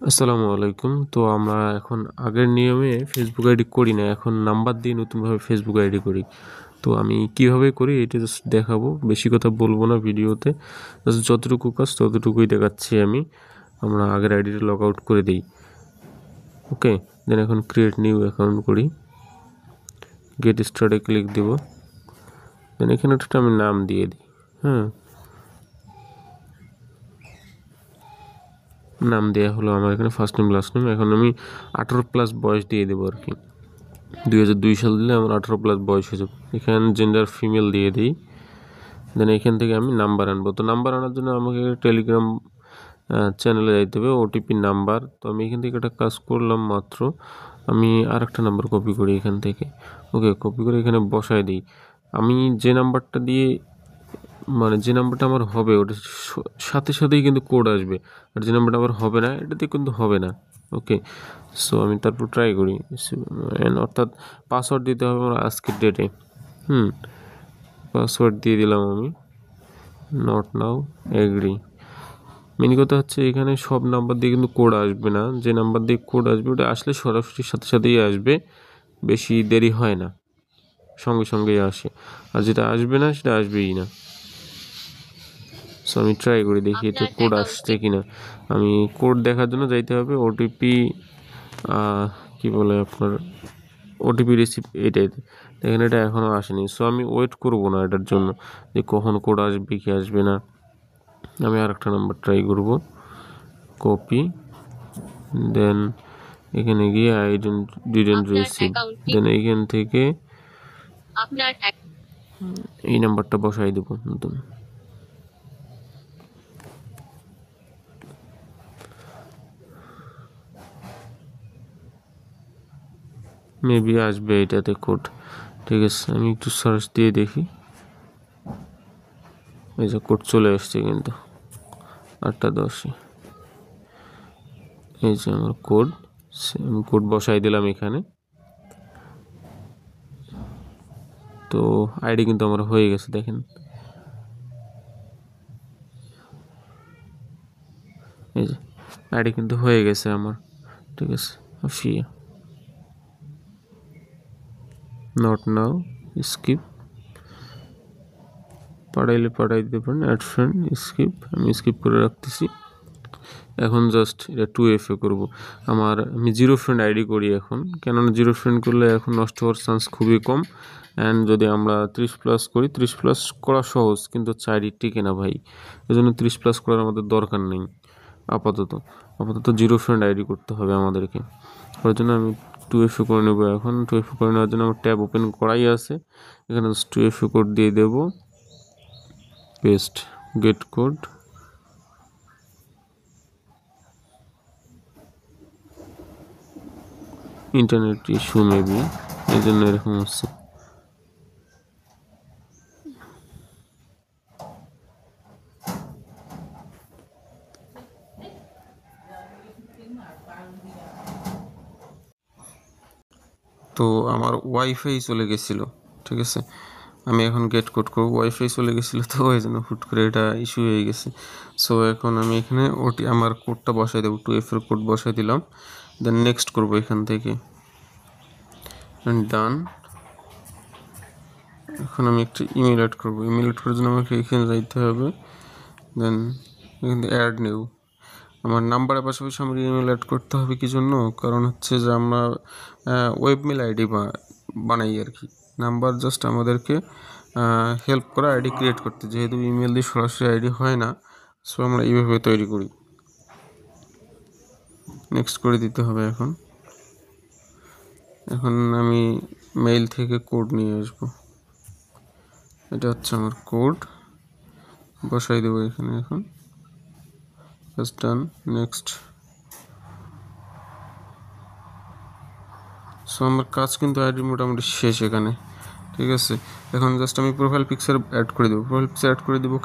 আসসালামু আলাইকুম। তো আমরা এখন আগের নিয়মে ফেসবুক আইডি করি না, এখন নাম্বার দিয়ে নতুনভাবে ফেসবুক আইডি করি। তো আমি কিভাবে করি এটা জাস্ট দেখাবো, বেশি কথা বলবো না ভিডিওতে, জাস্ট যতটুকু কাজ ততটুকুই দেখাচ্ছি আমি। আমরা আগের আইডিটা লগ আউট করে দিই। ওকে, দেন এখন ক্রিয়েট নিউ অ্যাকাউন্ট করি, গেট স্টার্টে ক্লিক দেব, দেন এখানে একটা আমি নাম দিয়ে দিই। হ্যাঁ, নাম দেওয়া হলো আমার এখানে ফার্স্ট নেম লাস্ট নেম। এখন আমি 18+ বয়স দিয়ে দেবো আর কি, 2002 সাল দিলে আমার 18+ বয়স হয়ে যাবে। এখানে জেন্ডার ফিমেল দিয়ে দিই। দেন এখান থেকে আমি নাম্বার আনবো। তো নাম্বার আনার জন্য আমাকে টেলিগ্রাম চ্যানেলে যাইতে হবে, ওটিপি নাম্বার। তো আমি এখান থেকে একটা কাজ করলাম মাত্র, আমি আর একটা নাম্বার কপি করি এখান থেকে। ওকে, কপি করে এখানে বসায় দিই। আমি যে নাম্বারটা দিয়ে, মানে যে নাম্বারটা আমার হবে ওটার সাথে সাথেই কিন্তু কোড আসবে, আর যে নাম্বারটা আমার হবে না এটাতে কিন্তু হবে না। ওকে, সো আমি তারপর ট্রাই করি, অর্থাৎ পাসওয়ার্ড দিতে হবে আমার আজকের ডেটে। পাসওয়ার্ড দিয়ে দিলাম আমি, নট নাও, এগ্রি। মেন কথা হচ্ছে এখানে সব নাম্বার দিয়ে কিন্তু কোড আসবে না, যে নাম্বার দিয়ে কোড আসবে ওটা আসলে সরাসরি সাথে সাথেই আসবে, বেশি দেরি হয় না, সঙ্গে সঙ্গেই আসে। আর যেটা আসবে না সেটা আসবেই না। সো আমি ট্রাই করি, দেখি এটা কোড আসছে কিনা। আমি কোড দেখার জন্য যাইতে হবে ওটিপি, কি বলে আপনার ওটিপি রিসিভ, এটাই দেখেন, এটা এখনও আসেনি। সো আমি ওয়েট করব না এটার জন্য যে কখন কোড আসবে কি আসবে না। আমি আর একটা নাম্বার ট্রাই করব, কপি, দেন এখানে গিয়ে আই ডিডন্ট রিসিভ, দেন এইখান থেকে এই নাম্বারটা বসাই দেবো নতুন। মেবি আসবে এটাতে কোড। ঠিক আছে, আমি একটু সার্চ দিয়ে দেখি। এই যে কোড চলে আসছে কিন্তু 8:10। এই যে আমার কোড, আমি কোড বসাই দিলাম এখানে। তো আইডি কিন্তু আমার হয়ে গেছে, দেখেন। এই যে আইডি কিন্তু হয়ে গেছে আমার। ঠিক আছে, ফিয়া নট নাও, স্কিপ, পাঠাইলে পাঠাই দিতে পারেন, অ্যাড ফ্রেন্ড, স্কিপ, আমি স্কিপ করে রাখতেছি। এখন জাস্ট এটা 2FA করবো। আমি 0 ফ্রেন্ড আইডি করি এখন, কেননা 0 ফ্রেন্ড করলে এখন নষ্ট হওয়ার চান্স খুবই কম। অ্যান্ড যদি আমরা 30+ করি, 30+ করা সহজ, কিন্তু আইডি টিকে না ভাই। এই জন্য 30+ করার আমাদের দরকার নেই আপাতত। 0 ফ্রেন্ড আইডি করতে হবে আমাদেরকে। ওর জন্য আমি 2FA করে নেবো এখন। 2FA করে নেওয়ার জন্য আমার ট্যাব ওপেন করাই আছে, এখানে 2FA কোড দিয়ে দেবো, paste, get code, internet issue maybe, এই জন্য এরকম হচ্ছে। তো আমার ওয়াইফাই চলে গেছিলো, ঠিক আছে, আমি এখন গেট কোড করবো, ওয়াইফাই চলে গেছিলো তো ওই জন্য হুট করে এটা ইস্যু হয়ে গেছে। সো এখন আমি এখানে আমার কোডটা বসাই দেবো, 2FA কোড বসাই দিলাম, দেন নেক্সট করবো এখান থেকে, ডান। এখন আমি একটা ইমেল অ্যাড করবো, ইমেল অ্যাড করার জন্য আমাকে এখানে যাইতে হবে, দেন এখান থেকে অ্যাড নিউ। আমার নাম্বারের পাশাপাশি আমার ইমেল অ্যাড করতে হবে কি জন্য, কারণ হচ্ছে যে আমরা ওয়েবমেল আইডি বানাই আর কি। নাম্বার জাস্ট আমাদেরকে হেল্প করা আইডি ক্রিয়েট করতে, যেহেতু ইমেল দিয়ে সরাসরি আইডি হয় না, সো আমরা এইভাবে তৈরি করি। নেক্সট করে দিতে হবে। এখন আমি মেইল থেকে কোড নিয়ে আসবো, এটা হচ্ছে আমার কোড, বসাই দেবো এখানে। এখন জাস্ট ডান, নেক্সট। সো আমার কাজ কিন্তু আইডি মোটামুটি শেষ এখানে, ঠিক আছে। এখন জাস্ট আমি প্রোফাইল পিকচার অ্যাড করে দেবো। প্রোফাইল পিকচার অ্যাড করে দেবো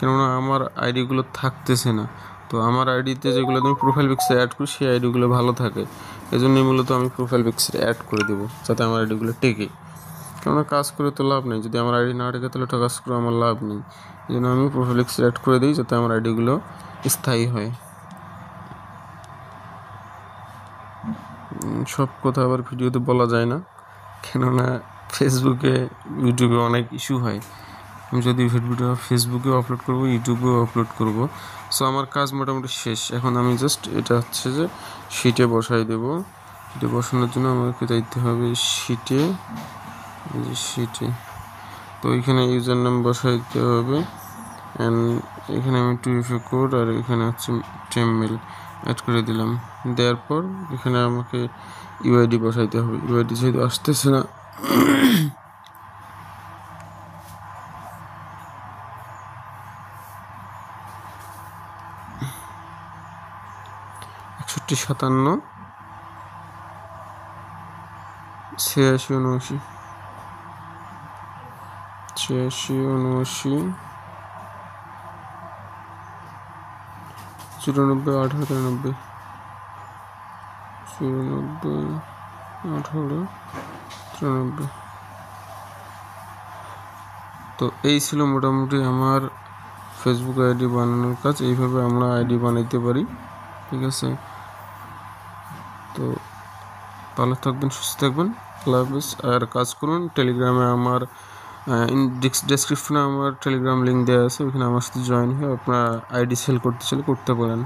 কেননা আমার আইডিগুলো থাকতেছে না। তো আমার আইডিতে যেগুলো আমি প্রোফাইল পিকচার অ্যাড করি সেই আইডিগুলো ভালো থাকে, এই জন্যই মূলত আমি প্রোফাইল পিকচার অ্যাড করে দেবো, যাতে আমার আইডিগুলো টেকে। কেননা কাজ করে তো লাভ নেই, যদি আমার আইডি না টেকে তাহলে তো কাজ করে আমার লাভ নেই। এই জন্য আমি প্রোফাইল পিকচার অ্যাড করে দিই, যাতে আমার আইডিগুলো স্থায়ী হয়। সব কথা আবার ভিডিওতে বলা যায় না, কেননা ফেসবুকে ইউটিউবে অনেক ইস্যু হয়। আমি যদি ভিডিওটা ফেসবুকেও আপলোড করব, ইউটিউবেও আপলোড করব। সো আমার কাজ মোটামুটি শেষ। এখন আমি জাস্ট এটা হচ্ছে যে শিটে বসাই দেব। শিটে বসানোর জন্য আমাকে যাইতে হবে শিটে, শিটে। তো এখানে ইউজার নাম বসাইতে হবে, অ্যান্ড এখানে আমি 2FA কোড আর এখানে হচ্ছে টেমমেল অ্যাড করে দিলাম। দেওয়ার পর এখানে আমাকে ইউআইডি বসাইতে হবে। ইউআইডি যেহেতু আসতেছে না, 6157 86 79 94 18 93। তো এই ছিল মোটামুটি আমার ফেসবুক আইডি বানানোর কাজ। এইভাবে আমরা আইডি বানাইতে পারি, ঠিক আছে? তো ভালো থাকবেন, সুস্থ থাকবেন, আল্লাহ হাফিজ। আর কাজ করুন, টেলিগ্রামে আমার ডেসক্রিপশনে আমার টেলিগ্রাম লিঙ্ক দেওয়া আছে, ওইখানে আমার সাথে জয়েন হয়ে আপনার আইডি সেল করতে চাইলে করতে পারেন।